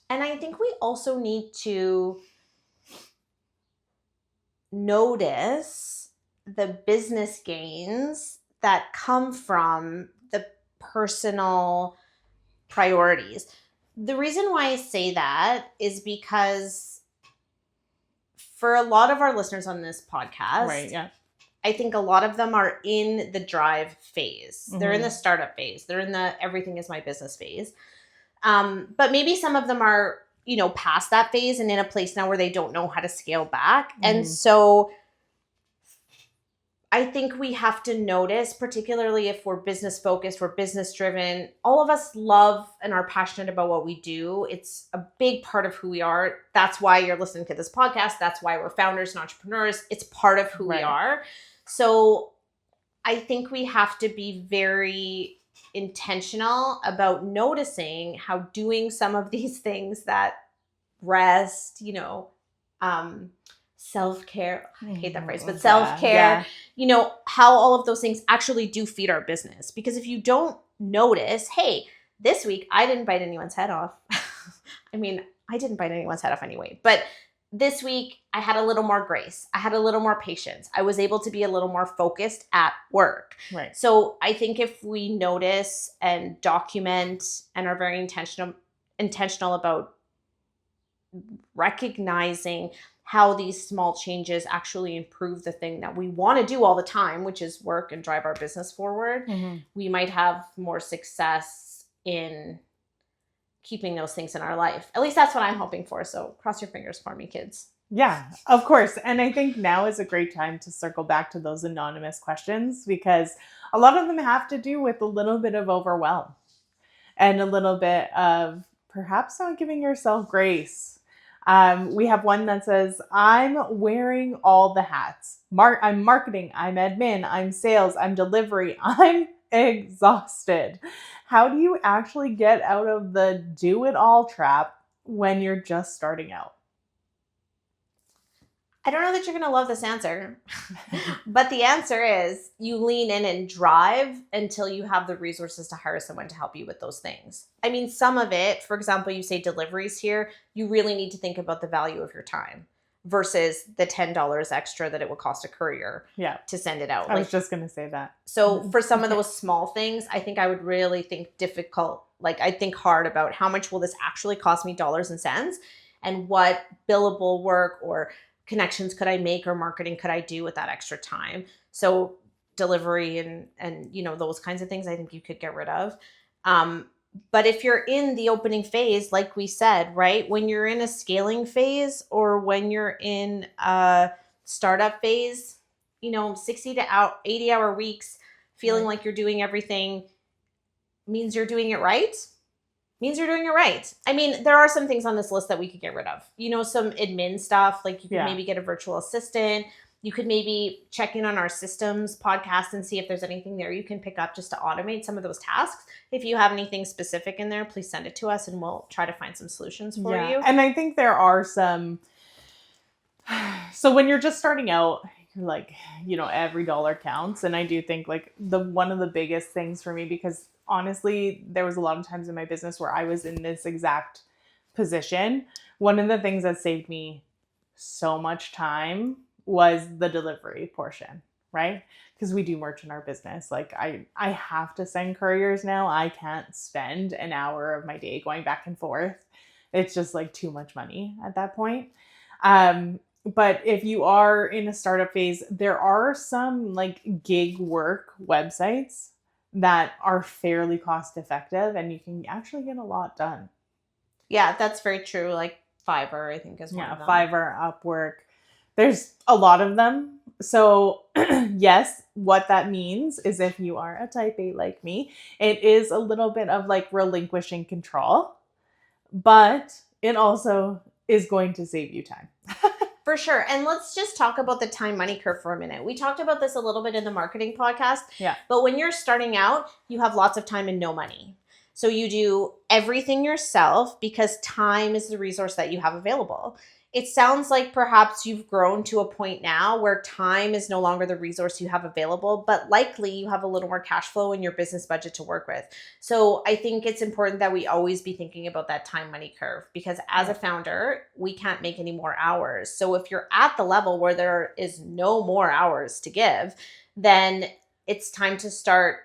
And I think we also need to notice the business gains that come from the personal priorities. The reason why I say that is because for a lot of our listeners on this podcast, right, yeah, I think a lot of them are in the drive phase. They're in the startup phase. They're in the everything is my business phase. But maybe some of them are, past that phase and in a place now where they don't know how to scale back. And so I think we have to notice, particularly if we're business focused, we're business driven, all of us love and are passionate about what we do. It's a big part of who we are. That's why you're listening to this podcast. That's why we're founders and entrepreneurs. It's part of who we are. So I think we have to be very intentional about noticing how doing some of these things, that rest, self-care, I hate that phrase, but self-care, how all of those things actually do feed our business. Because if you don't notice, hey, this week I didn't bite anyone's head off. I mean, I didn't bite anyone's head off anyway, but this week I had a little more grace. I had a little more patience. I was able to be a little more focused at work. Right. So I think if we notice and document and are very intentional about recognizing how these small changes actually improve the thing that we want to do all the time, which is work and drive our business forward, we might have more success in keeping those things in our life. At least that's what I'm hoping for. So cross your fingers for me, kids. Yeah, of course. And I think now is a great time to circle back to those anonymous questions, because a lot of them have to do with a little bit of overwhelm and a little bit of perhaps not giving yourself grace. We have one that says, I'm wearing all the hats. I'm marketing, I'm admin, I'm sales, I'm delivery, I'm exhausted. How do you actually get out of the do it all trap when you're just starting out? I don't know that you're going to love this answer, but the answer is you lean in and drive until you have the resources to hire someone to help you with those things. I mean, some of it, for example, you say deliveries here, you really need to think about the value of your time versus the $10 extra that it would cost a courier to send it out. I was just going to say that. So for some of those small things, I think I would really think I'd think hard about how much will this actually cost me dollars and cents, and what billable work or connections could I make or marketing could I do with that extra time? So delivery and those kinds of things I think you could get rid of. But if you're in the opening phase, like we said, right, when you're in a scaling phase or when you're in a startup phase, 60 to 80 hour weeks, feeling like you're doing everything means you're doing it right. I mean, there are some things on this list that we could get rid of. Some admin stuff, like you could maybe get a virtual assistant. You could maybe check in on our systems podcast and see if there's anything there you can pick up just to automate some of those tasks. If you have anything specific in there, please send it to us and we'll try to find some solutions for you. And I think there are some, so when you're just starting out, you're like, every dollar counts. And I do think like one of the biggest things for me, because honestly, there was a lot of times in my business where I was in this exact position. One of the things that saved me so much time was the delivery portion, right? Because we do merch in our business. Like I have to send couriers now. I can't spend an hour of my day going back and forth. It's just like too much money at that point. But if you are in a startup phase, there are some like gig work websites that are fairly cost effective and you can actually get a lot done. Yeah, that's very true. Like Fiverr, I think is one of them. Fiverr, Upwork. There's a lot of them. So yes, what that means is if you are a type A like me, it is a little bit of like relinquishing control, but it also is going to save you time. For sure. And let's just talk about the time money curve for a minute. We talked about this a little bit in the marketing podcast. Yeah. But when you're starting out, you have lots of time and no money. So you do everything yourself because time is the resource that you have available. It sounds like perhaps you've grown to a point now where time is no longer the resource you have available, but likely you have a little more cash flow in your business budget to work with. So I think it's important that we always be thinking about that time money curve, because as a founder, we can't make any more hours. So if you're at the level where there is no more hours to give, then it's time to start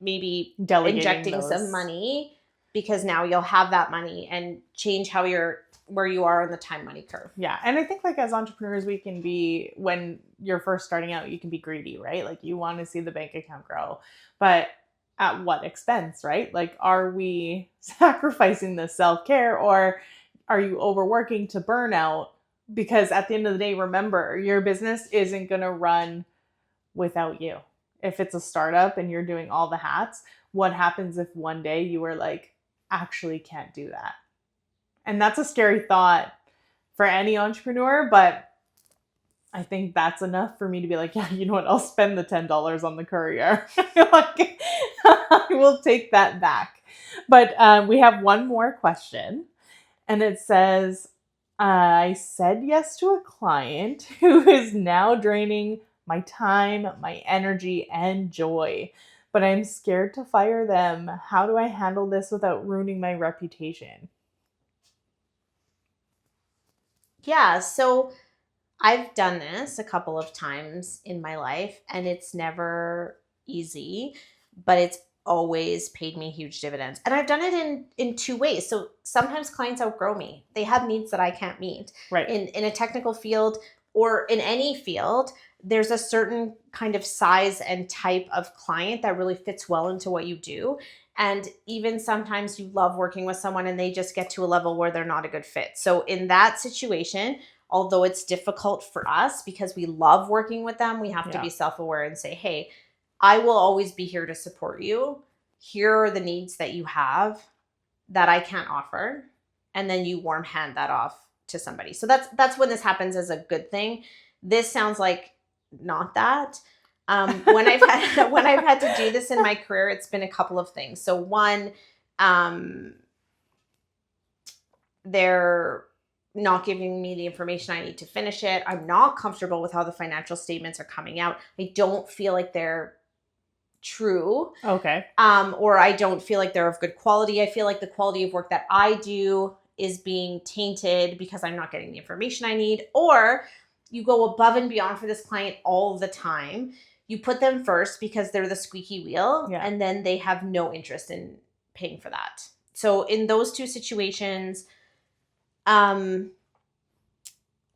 maybe injecting some money, because now you'll have that money and change where you are in the time money curve. Yeah. And I think like as entrepreneurs, we can be, when you're first starting out, you can be greedy, right? Like you want to see the bank account grow, but at what expense, right? Like, are we sacrificing the self-care, or are you overworking to burn out? Because at the end of the day, remember, your business isn't going to run without you. If it's a startup and you're doing all the hats, what happens if one day you were like, actually can't do that? And that's a scary thought for any entrepreneur, but I think that's enough for me to be like, yeah, you know what? I'll spend the $10 on the courier. Like, I will take that back. But we have one more question, and it says, I said yes to a client who is now draining my time, my energy, and joy. but I'm scared to fire them. How do I handle this without ruining my reputation? Yeah, so I've done this a couple of times in my life, and it's never easy, but it's always paid me huge dividends. And I've done it in two ways. So sometimes clients outgrow me. They have needs that I can't meet. Right. In a technical field or in any field, there's a certain kind of size and type of client that really fits well into what you do. And even sometimes you love working with someone and they just get to a level where they're not a good fit. So in that situation, although it's difficult for us because we love working with them, we have to be self-aware and say, hey, I will always be here to support you. Here are the needs that you have that I can't offer. And then you warm hand that off to somebody. So that's when this happens as a good thing. This sounds like not that. When I've had to do this in my career, it's been a couple of things. So one, they're not giving me the information I need to finish it. I'm not comfortable with how the financial statements are coming out. I don't feel like they're true. Okay. Or I don't feel like they're of good quality. I feel like the quality of work that I do is being tainted because I'm not getting the information I need. Or you go above and beyond for this client all the time. You put them first because they're the squeaky wheel, and then they have no interest in paying for that. So in those two situations, I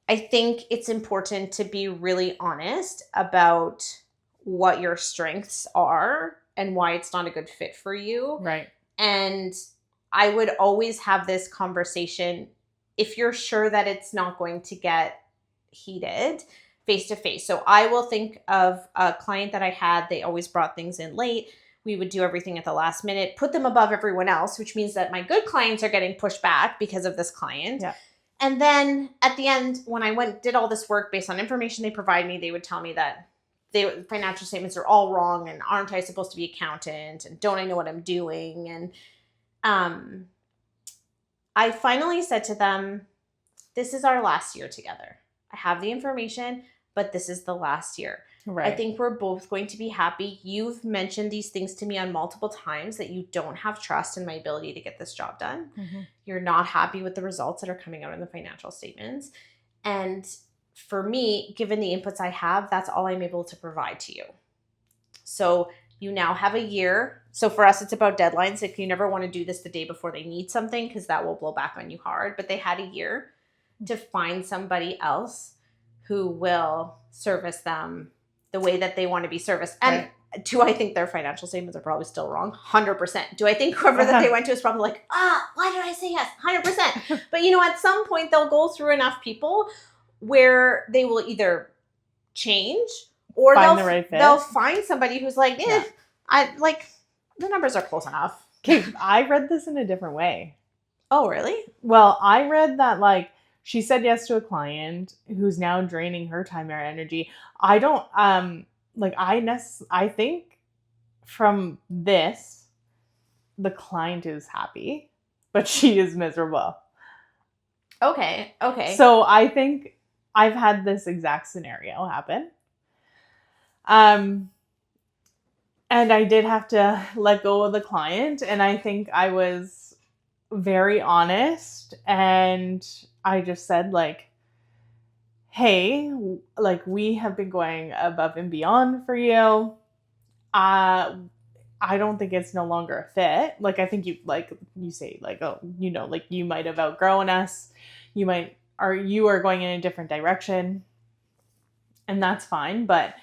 think it's important to be really honest about what your strengths are and why it's not a good fit for you. Right. And I would always have this conversation if you're sure that it's not going to get heated face to face. So I will think of a client that I had. They always brought things in late. We would do everything at the last minute, put them above everyone else, which means that my good clients are getting pushed back because of this client. Yeah. And then at the end, when I did all this work based on information they provide me, they would tell me that the financial statements are all wrong, and aren't I supposed to be accountant, and don't I know what I'm doing? And I finally said to them, this is our last year together. I have the information, but this is the last year. Right. I think we're both going to be happy. You've mentioned these things to me on multiple times that you don't have trust in my ability to get this job done. Mm-hmm. You're not happy with the results that are coming out in the financial statements. And for me, given the inputs I have, that's all I'm able to provide to you. So you now have a year. So for us, it's about deadlines. If you never want to do this the day before they need something, because that will blow back on you hard. But they had a year to find somebody else who will service them the way that they want to be serviced. And do I think their financial statements are probably still wrong? 100%. Do I think whoever that they went to is probably like, why did I say yes? 100%. But at some point they'll go through enough people where they will either change or they'll find somebody who's like, I like the numbers are close enough. Okay, I read this in a different way. Oh, really? Well, I read that she said yes to a client who's now draining her time or energy. I don't, I think from this, the client is happy, but she is miserable. Okay. So I think I've had this exact scenario happen. And I did have to let go of the client, and I think I was very honest, and I just said hey, we have been going above and beyond for you. I don't think it's no longer a fit. I think you say you might have outgrown us. You are going in a different direction, and that's fine. But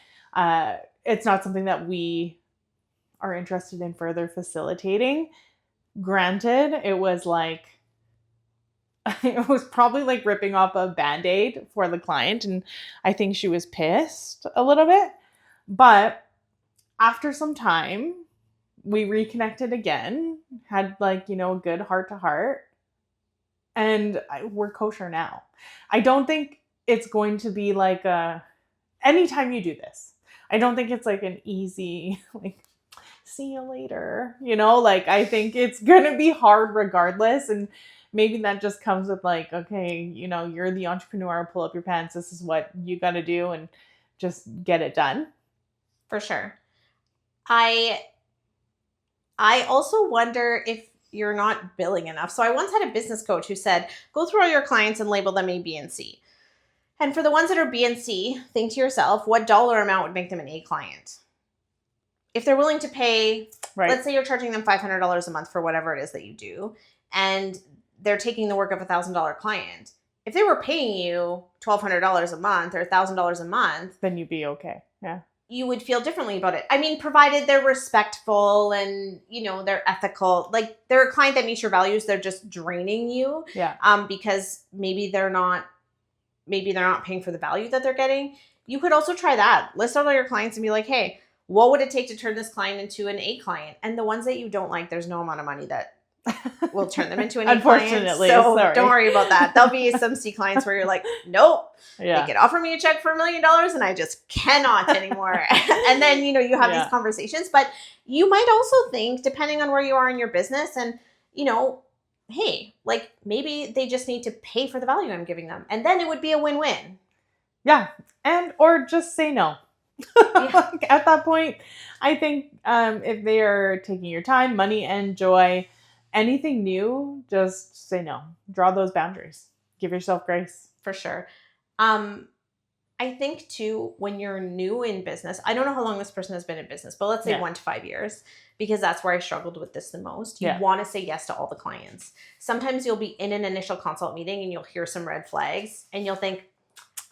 it's not something that we are interested in further facilitating. Granted, it was it was probably ripping off a Band-Aid for the client, and I think she was pissed a little bit. But after some time, we reconnected again, had a good heart-to-heart, and we're kosher now. I don't think it's going to be anytime you do this, I don't think it's an easy see you later, I think it's gonna be hard regardless. And maybe that just comes with okay, you're the entrepreneur, pull up your pants, this is what you got to do, and just get it done. For sure. I I also wonder if you're not billing enough. So I once had a business coach who said, go through all your clients and label them A, B, and C. And for the ones that are B and C, think to yourself, what dollar amount would make them an A client? If they're willing to pay, let's say you're charging them $500 a month for whatever it is that you do, and they're taking the work of $1,000 client. If they were paying you $1,200 a month or $1,000 a month, then you'd be okay. Yeah. You would feel differently about it. I mean, provided they're respectful and, they're ethical. Like, they're a client that meets your values. They're just draining you. Yeah. Because maybe they're not paying for the value that they're getting. You could also try that. List out all your clients and be like, hey, what would it take to turn this client into an A client? And the ones that you don't like, there's no amount of money that will turn them into an A client. Unfortunately, so sorry. Don't worry about that. There'll be some C clients where you're like, nope, yeah. they could offer me a check for $1 million and I just cannot anymore. And then, you have these conversations, but you might also think, depending on where you are in your business and, hey, like maybe they just need to pay for the value I'm giving them. And then it would be a win-win. Yeah. Or just say no. Like, at that point, I think if they are taking your time, money, and joy, anything new, just say no. Draw those boundaries. Give yourself grace. For sure. I think too, when you're new in business, I don't know how long this person has been in business, but let's say 1 to 5 years, because that's where I struggled with this the most. You want to say yes to all the clients. Sometimes you'll be in an initial consult meeting and you'll hear some red flags and you'll think,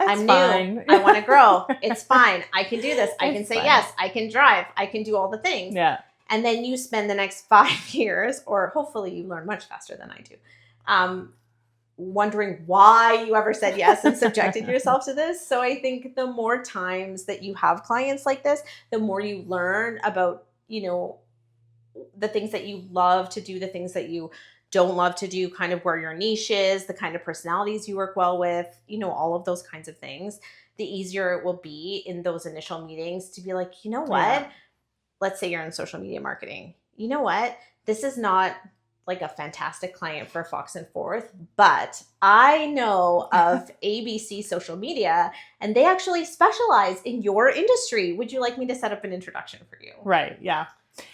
I'm new. I want to grow. It's fine. I can do this. I can say yes. I can drive. I can do all the things. Yeah. And then you spend the next 5 years, or hopefully you learn much faster than I do, wondering why you ever said yes and subjected yourself to this. So I think the more times that you have clients like this, the more you learn about, the things that you love to do, the things that you don't love to do, kind of where your niche is, the kind of personalities you work well with, all of those kinds of things, the easier it will be in those initial meetings to be like, what? Let's say you're in social media marketing. You know what? This is not like a fantastic client for Fox and Forth, but I know of ABC social media and they actually specialize in your industry. Would you like me to set up an introduction for you? Right. Yeah.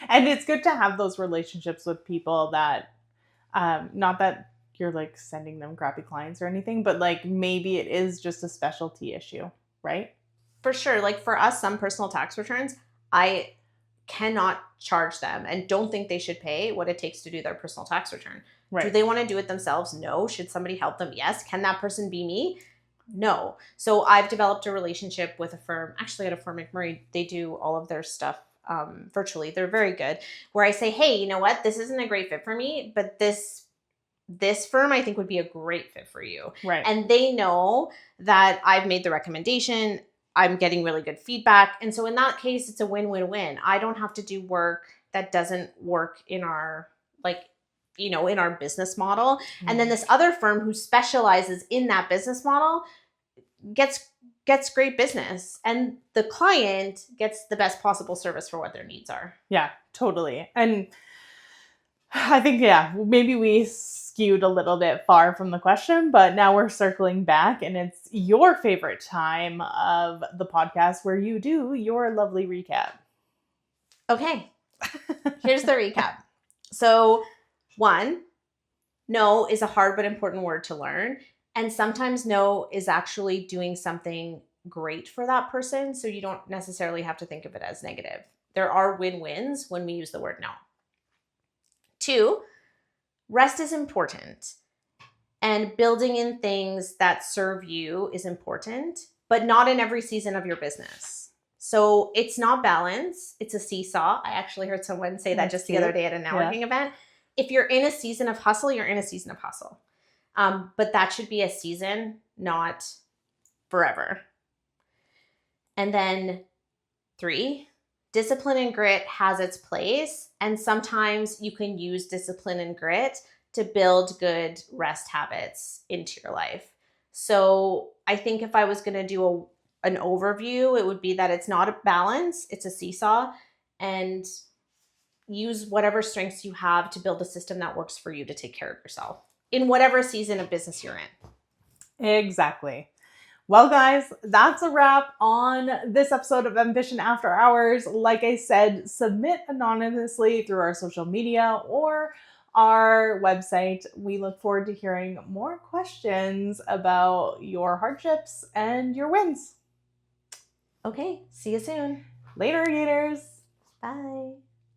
And it's good to have those relationships with people that, not that you're like sending them crappy clients or anything, but like maybe it is just a specialty issue, right? For sure. Like for us, some personal tax returns, I cannot charge them and don't think they should pay what it takes to do their personal tax return. Right. Do they want to do it themselves? No. Should somebody help them? Yes. Can that person be me? No. So I've developed a relationship with a firm, actually at a firm, McMurray. They do all of their stuff virtually. They're very good. Where I say, hey, you know what? This isn't a great fit for me, but this firm I think would be a great fit for you. Right. And they know that I've made the recommendation. I'm getting really good feedback. And so in that case, it's a win-win-win. I don't have to do work that doesn't work in our, in our business model. Mm-hmm. And then this other firm who specializes in that business model gets great business. And the client gets the best possible service for what their needs are. Yeah, totally. And I think, maybe we skewed a little bit far from the question, but now we're circling back and it's your favorite time of the podcast where you do your lovely recap. Okay. Here's the recap. So 1, no is a hard but important word to learn. And sometimes no is actually doing something great for that person. So you don't necessarily have to think of it as negative. There are win-wins when we use the word no. 2, rest is important. And building in things that serve you is important, but not in every season of your business. So it's not balance. It's a seesaw. I actually heard someone say that just the other day at a networking event. If you're in a season of hustle, you're in a season of hustle. But that should be a season, not forever. And then 3, discipline and grit has its place. And sometimes you can use discipline and grit to build good rest habits into your life. So I think if I was going to do an overview, it would be that it's not a balance, it's a seesaw, and use whatever strengths you have to build a system that works for you to take care of yourself in whatever season of business you're in. Exactly. Well, guys, that's a wrap on this episode of Ambition After Hours. Like I said, submit anonymously through our social media or our website. We look forward to hearing more questions about your hardships and your wins. Okay, see you soon. Later, Gators. Bye.